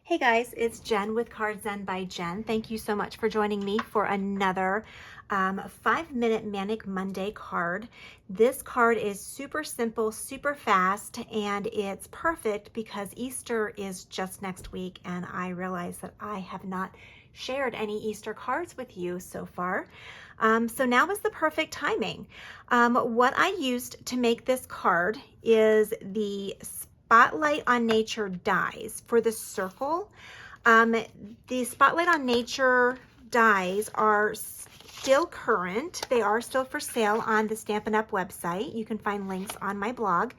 Hey guys, it's Jen with Card Zen by Jen. Thank you so much for joining me for another 5-minute Manic Monday card. This card is super simple, super fast, and it's perfect because Easter is just next week, and I realize that I have not shared any Easter cards with you so far. So now is the perfect timing. What I used to make this card is the Spotlight on Nature dies for the circle. The Spotlight on Nature dies are still current. They are still for sale on the Stampin' Up! Website. You can find links on my blog.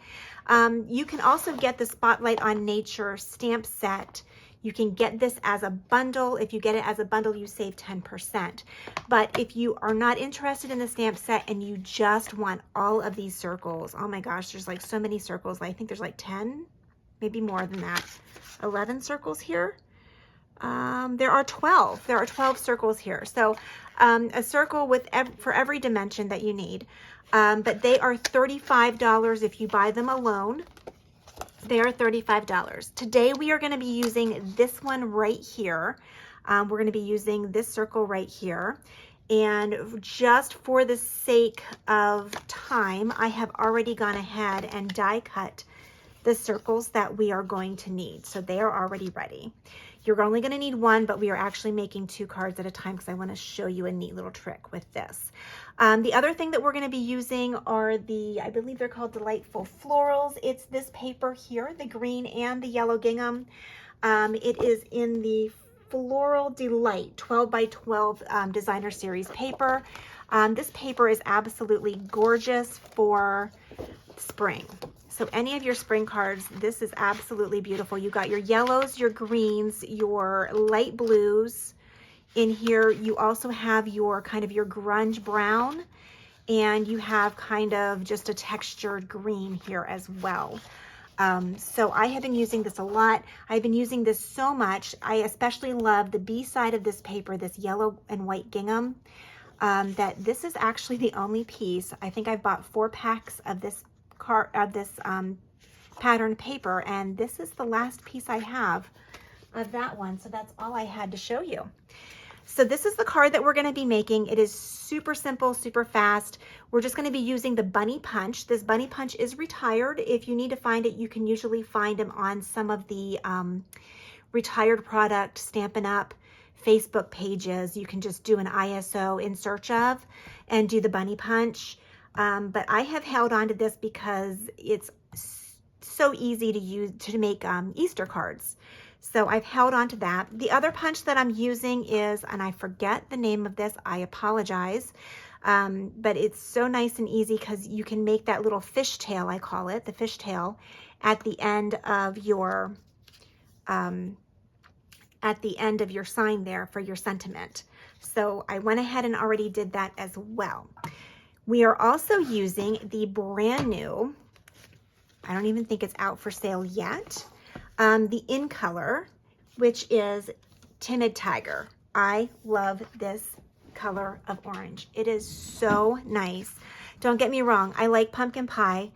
You can also get the Spotlight on Nature stamp set. You can get this as a bundle. If you get it as a bundle, you save 10%. But if you are not interested in the stamp set and you just want all of these circles, oh my gosh, there's like so many circles. I think there's like 10, maybe more than that. 11 circles here. There are 12. There are 12 circles here. So a circle with for every dimension that you need. But they are $35 if you buy them alone. They are $35. Today we are going to be using this one right here. We're going to be using this circle right here. And just for the sake of time, I have already gone ahead and die cut the circles that we are going to need. So they are already ready. You're only going to need one, but we are actually making 2 cards at a time because I want to show you a neat little trick with this. The other thing that we're going to be using are I believe they're called Delightful Florals. It's this paper here, the green and the yellow gingham. It is in the Floral Delight 12 by 12 designer series paper. This paper is absolutely gorgeous for spring. So any of your spring cards, this is absolutely beautiful. You got your yellows, your greens, your light blues. In here, you also have your kind of your grunge brown, and you have kind of just a textured green here as well. So I have been using this a lot. I've been using this so much. I especially love the B side of this paper, this yellow and white gingham, that this is actually the only piece. I think I've bought 4 packs of this pattern paper, and this is the last piece I have of that one. So that's all I had to show you. So this is the card that we're going to be making. It is super simple, super fast. We're just going to be using the bunny punch. This bunny punch is retired. If you need to find it, you can usually find them on some of the retired product Stampin' Up! Facebook pages. You can just do an ISO in search of and do the bunny punch. But I have held on to this because it's so easy to use to make Easter cards. So I've held on to that. The other punch that I'm using is, and I forget the name of this, I apologize, but it's so nice and easy because you can make that little fishtail, I call it, the fishtail, at the end of your sign there for your sentiment. So I went ahead and already did that as well. We are also using the brand new, I don't even think it's out for sale yet, the In Color, which is Timid Tiger. I love this color of orange. It is so nice. Don't get me wrong, I like pumpkin pie,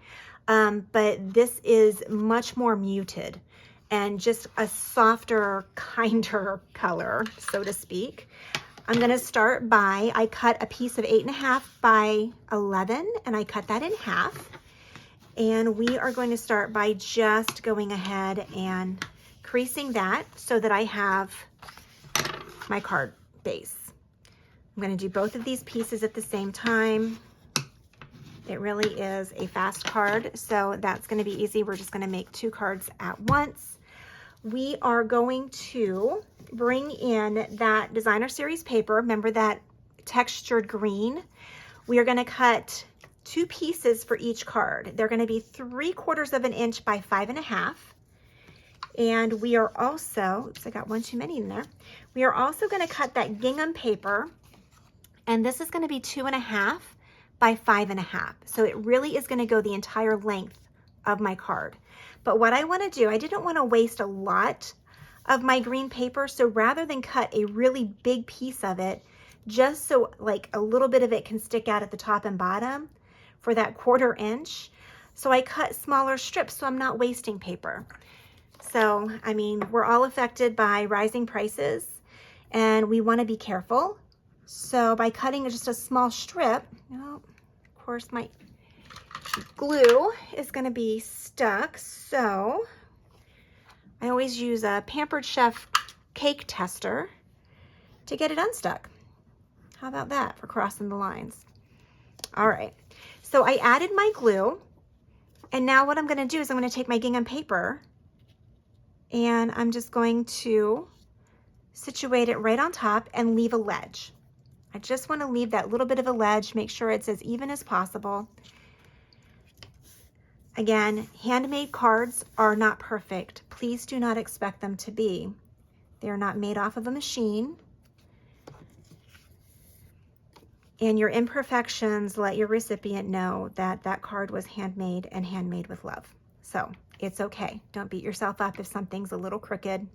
but this is much more muted and just a softer, kinder color, so to speak. I'm going to start by, I cut a piece of 8.5 by 11, and I cut that in half. And we are going to start by just going ahead and creasing that so that I have my card base. I'm going to do both of these pieces at the same time. It really is a fast card, so that's going to be easy. We're just going to make 2 cards at once. We are going to bring in that designer series paper. Remember that textured green? We are going to cut 2 pieces for each card. They're going to be 3/4 of an inch by 5.5. And we are also, oops, I got one too many in there. We are also going to cut that gingham paper, and this is going to be 2.5 by 5.5. So it really is going to go the entire length of my card. But what I want to do, I didn't want to waste a lot of my green paper, so rather than cut a really big piece of it, just so like a little bit of it can stick out at the top and bottom for that 1/4 inch, so I cut smaller strips so I'm not wasting paper. So, I mean, we're all affected by rising prices and we want to be careful. So by cutting just a small strip, oh, of course my glue is going to be stuck. So I always use a Pampered Chef cake tester to get it unstuck. How about that for crossing the lines? All right, so I added my glue, and now what I'm going to do is I'm going to take my gingham paper and I'm just going to situate it right on top and leave a ledge. I just want to leave that little bit of a ledge, make sure it's as even as possible. Again, handmade cards are not perfect. Please do not expect them to be. They're not made off of a machine. And your imperfections let your recipient know that that card was handmade and handmade with love. So it's okay. Don't beat yourself up if something's a little crooked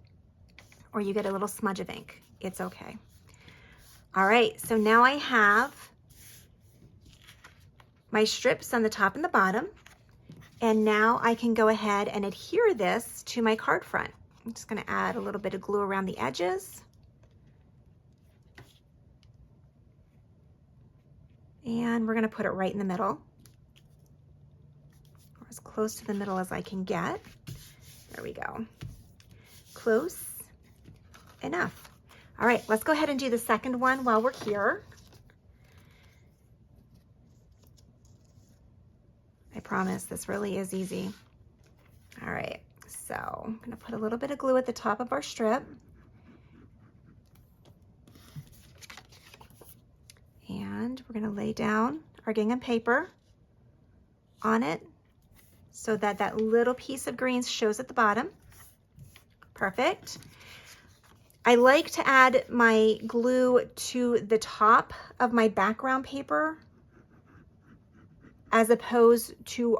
or you get a little smudge of ink. It's okay. All right, so now I have my strips on the top and the bottom. And now I can go ahead and adhere this to my card front. I'm just going to add a little bit of glue around the edges. And we're going to put it right in the middle, or as close to the middle as I can get. There we go. Close enough. All right, let's go ahead and do the second one while we're here. I promise this really is easy. All right, so I'm going to put a little bit of glue at the top of our strip. And we're going to lay down our gingham paper on it so that that little piece of green shows at the bottom. Perfect. I like to add my glue to the top of my background paper as opposed to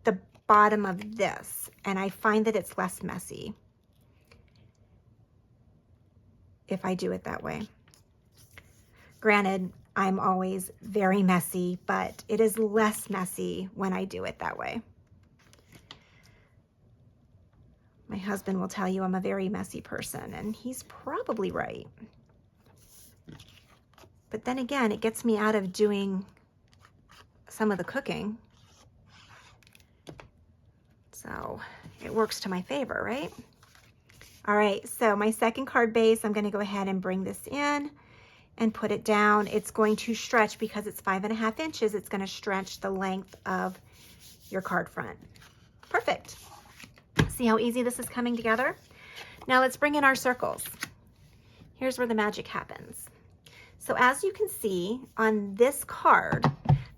the bottom of this, and I find that it's less messy if I do it that way. Granted, I'm always very messy, but it is less messy when I do it that way. My husband will tell you I'm a very messy person, and he's probably right. But then again, it gets me out of doing some of the cooking. So it works to my favor, right? All right, so my second card base, I'm going to go ahead and bring this in and put it down. It's going to stretch because it's 5.5 inches. It's going to stretch the length of your card front. Perfect. See how easy this is coming together? Now let's bring in our circles. Here's where the magic happens. So as you can see on this card,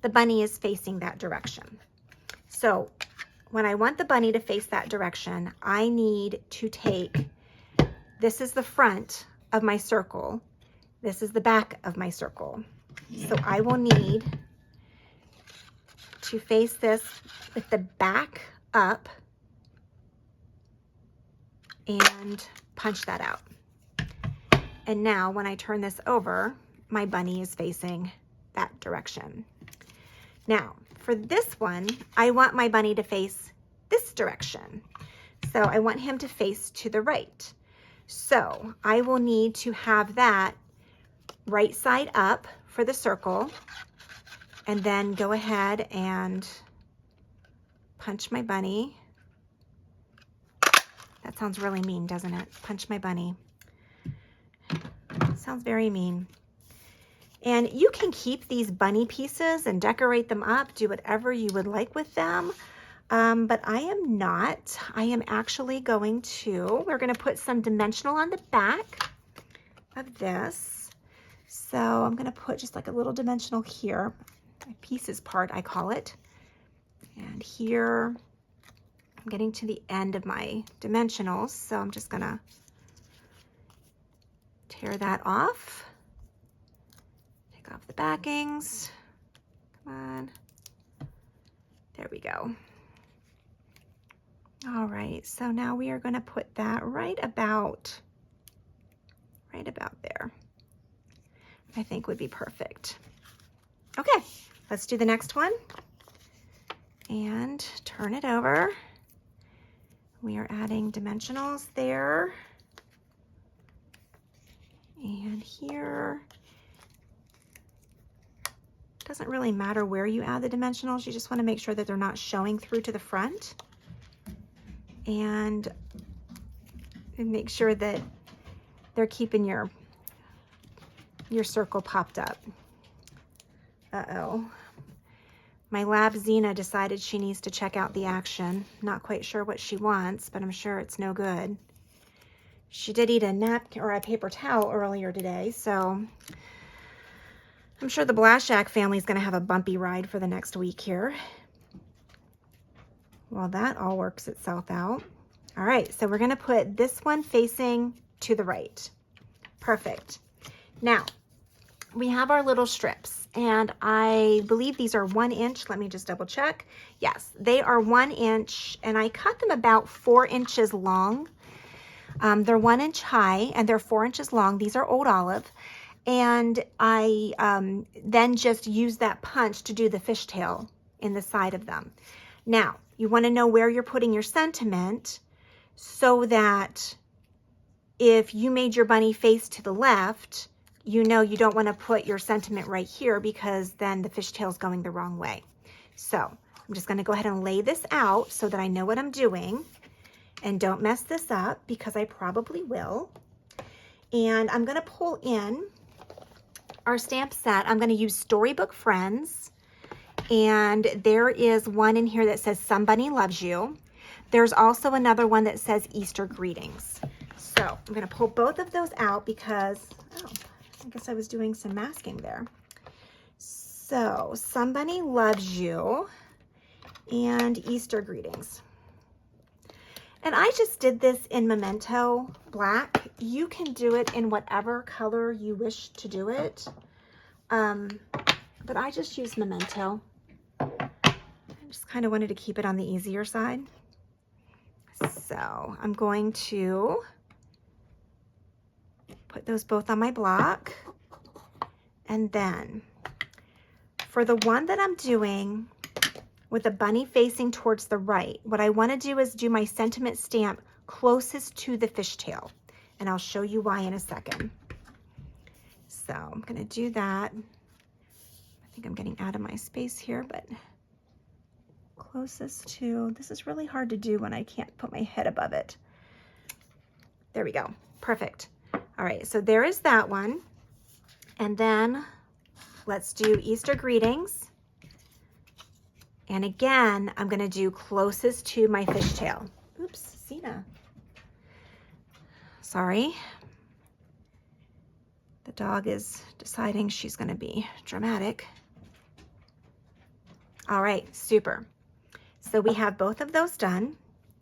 the bunny is facing that direction. So when I want the bunny to face that direction, I need to take, this is the front of my circle. This is the back of my circle. So I will need to face this with the back up and punch that out. And now when I turn this over, my bunny is facing that direction. Now for this one, I want my bunny to face this direction. So I want him to face to the right. So I will need to have that right side up for the circle, and then go ahead and punch my bunny. That sounds really mean, doesn't it? Punch my bunny. Sounds very mean. And you can keep these bunny pieces and decorate them up, do whatever you would like with them. But I am not. I am actually going to, we're going to put some dimensional on the back of this. So I'm going to put just like a little dimensional here, my pieces part, I call it. And here, I'm getting to the end of my dimensionals. So I'm just going to tear that off. Take off the backings. Come on. There we go. All right, so now we are going to put that right about there. I think would be perfect. Okay, let's do the next one and turn it over. We are adding dimensionals there and here. Doesn't really matter where you add the dimensionals. You just want to make sure that they're not showing through to the front. And make sure that they're keeping your circle popped up. Uh-oh. My lab Xena decided she needs to check out the action. Not quite sure what she wants, but I'm sure it's no good. She did eat a napkin or a paper towel earlier today, so I'm sure the Blaszak family is going to have a bumpy ride for the next week here. Well, that all works itself out. All right, so we're going to put this one facing to the right. Perfect. Now, we have our little strips, and I believe these are 1 inch. Let me just double check. Yes, they are 1 inch, and I cut them about 4 inches long. They're 1 inch high, and they're 4 inches long. These are Old Olive, and I then just use that punch to do the fishtail in the side of them. Now, you want to know where you're putting your sentiment so that if you made your bunny face to the left, you know you don't want to put your sentiment right here because then the fishtail is going the wrong way. So I'm just going to go ahead and lay this out so that I know what I'm doing, and don't mess this up because I probably will. And I'm going to pull in our stamp set. I'm going to use Storybook Friends, and there is one in here that says Somebody Loves You. There's also another one that says Easter Greetings. So I'm going to pull both of those out because, oh, I guess I was doing some masking there. So Somebody Loves You and Easter Greetings. And I just did this in Memento Black. You can do it in whatever color you wish to do it. But I just used Memento. I just kind of wanted to keep it on the easier side. So I'm going to put those both on my block. And then for the one that I'm doing with the bunny facing towards the right, what I want to do is do my sentiment stamp closest to the fishtail. And I'll show you why in a second. So I'm going to do that. I think I'm getting out of my space here, but closest to, this is really hard to do when I can't put my head above it. There we go. Perfect. All right, so there is that one. And then let's do Easter Greetings. And again, I'm going to do closest to my fishtail. Oops, Cena. Sorry. The dog is deciding she's going to be dramatic. All right, super. So we have both of those done.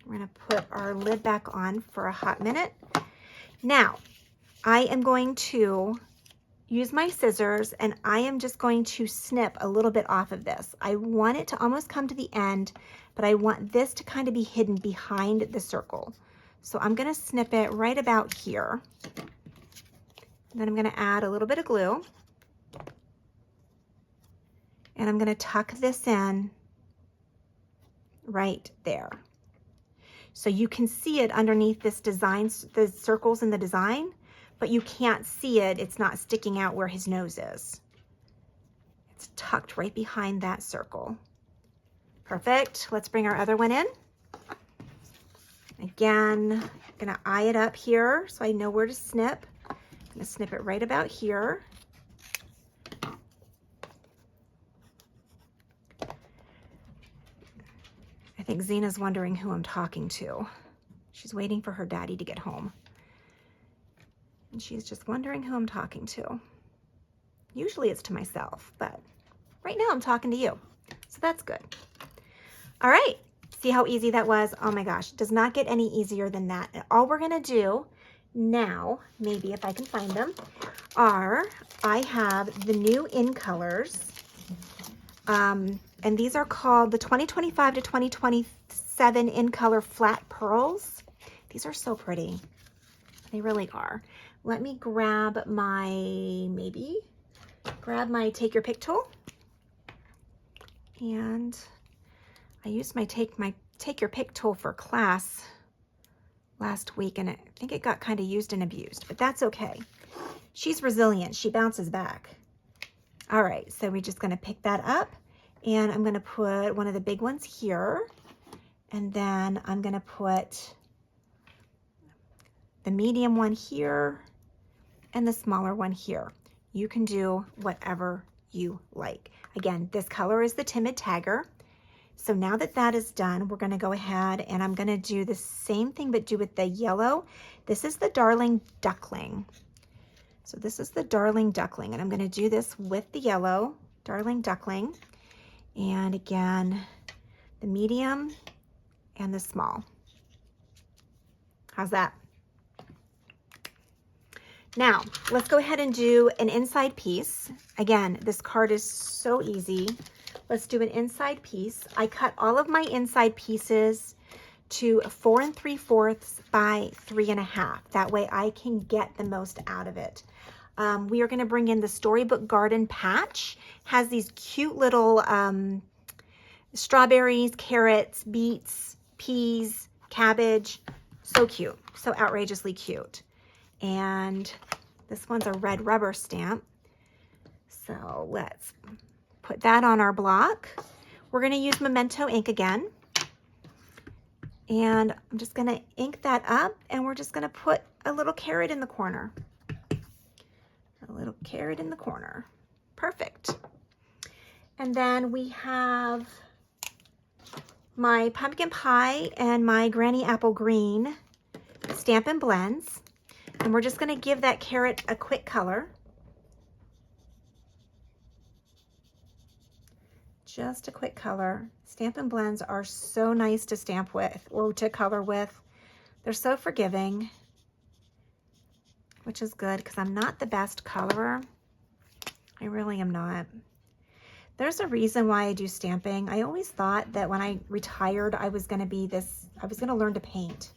We're going to put our lid back on for a hot minute. Now, I am going to use my scissors, and I am just going to snip a little bit off of this. I want it to almost come to the end, but I want this to kind of be hidden behind the circle. So I'm going to snip it right about here. Then I'm going to add a little bit of glue, and I'm going to tuck this in right there. So you can see it underneath this design, the circles in the design, but you can't see it. It's not sticking out where his nose is. It's tucked right behind that circle. Perfect. Let's bring our other one in. Again, I'm gonna eye it up here so I know where to snip. I'm gonna snip it right about here. I think Zena's wondering who I'm talking to. She's waiting for her daddy to get home. And she's just wondering who I'm talking to. Usually it's to myself, but right now I'm talking to you. So that's good. All right, see how easy that was? Oh my gosh, it does not get any easier than that. And all we're gonna do now, maybe if I can find them, are I have the new In Colors. And these are called the 2025 to 2027 In Color Flat Pearls. These are so pretty. They really are. Let me grab my, Take Your Pick tool. And I used my Take Your Pick tool for class last week, and I think it got kind of used and abused, but that's okay. She's resilient. She bounces back. All right, so we're just going to pick that up, and I'm going to put one of the big ones here, and then I'm going to put the medium one here and the smaller one here. You can do whatever you like. Again, this color is the Timid Tiger. So now that that is done, we're going to go ahead and I'm going to do the same thing but do with the yellow. This is the Darling Duckling. So this is the Darling Duckling, and I'm going to do this with the yellow Darling Duckling. And again, the medium and the small. How's that? Now, let's go ahead and do an inside piece. Again, this card is so easy. Let's do an inside piece. I cut all of my inside pieces to 4 3/4 by 3 1/2. That way I can get the most out of it. We are going to bring in the Storybook Garden Patch. Has these cute little strawberries, carrots, beets, peas, cabbage. So cute. So outrageously cute. And this one's a red rubber stamp. So let's put that on our block. We're going to use Memento ink again. And I'm just going to ink that up, and we're just going to put a little carrot in the corner. A little carrot in the corner. Perfect. And then we have my pumpkin pie and my granny apple green Stampin' Blends. And we're just going to give that carrot a quick color. Just a quick color. Stampin' Blends are so nice to stamp with or to color with. They're so forgiving, which is good because I'm not the best colorer. I really am not. There's a reason why I do stamping. I always thought that when I retired, I was going to learn to paint.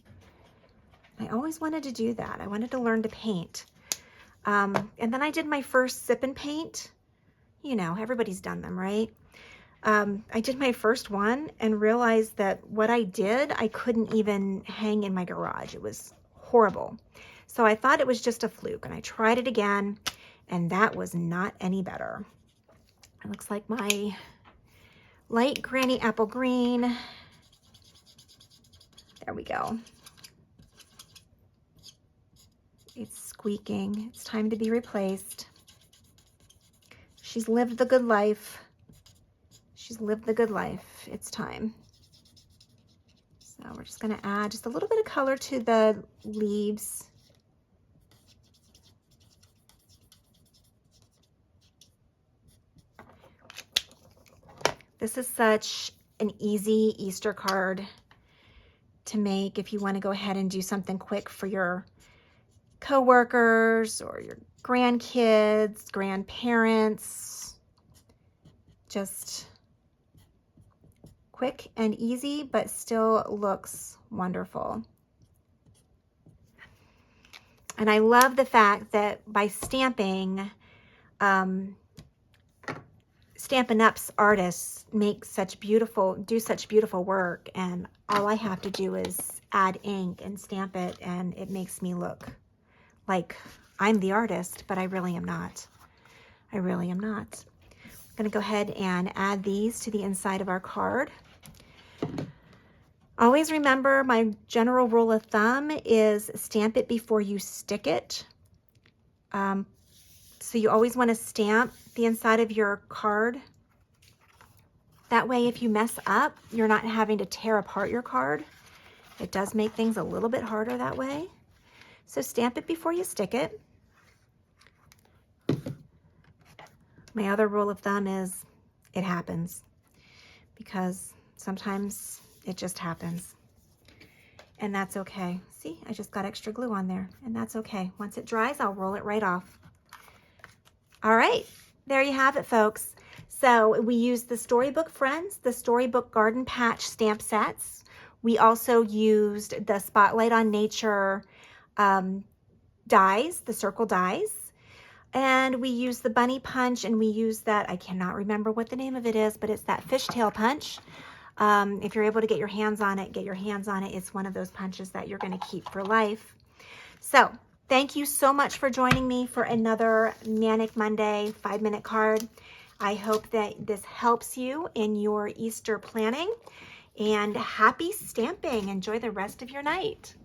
I always wanted to do that. I wanted to learn to paint. And then I did my first sip and paint. You know, everybody's done them, right? I did my first one and realized that what I did, I couldn't even hang in my garage. It was horrible. So I thought it was just a fluke, and I tried it again, and that was not any better. It looks like my light granny apple green. There we go. It's squeaking. It's time to be replaced. She's lived the good life. She's lived the good life. It's time. So we're just going to add just a little bit of color to the leaves. This is such an easy Easter card to make if you want to go ahead and do something quick for your coworkers or your grandkids, grandparents. Just quick and easy, but still looks wonderful. And I love the fact that by stamping, Stampin' Up's artists do such beautiful work, and all I have to do is add ink and stamp it, and it makes me look like I'm the artist, but I really am not. I really am not. I'm going to go ahead and add these to the inside of our card. Always remember, my general rule of thumb is stamp it before you stick it. So you always want to stamp the inside of your card. That way, if you mess up, you're not having to tear apart your card. It does make things a little bit harder that way. So stamp it before you stick it. My other rule of thumb is it happens, because sometimes it just happens. And that's okay. See, I just got extra glue on there, and that's okay. Once it dries, I'll roll it right off. All right, there you have it, folks. So we used the Storybook Friends, the Storybook Garden Patch stamp sets. We also used the Spotlight on Nature dies, the circle dies. And we used the Bunny Punch, and we used that, I cannot remember what the name of it is, but it's that fishtail punch. If you're able to get your hands on it, get your hands on it. It's one of those punches that you're going to keep for life. So thank you so much for joining me for another Manic Monday 5-minute card. I hope that this helps you in your Easter planning, and happy stamping. Enjoy the rest of your night.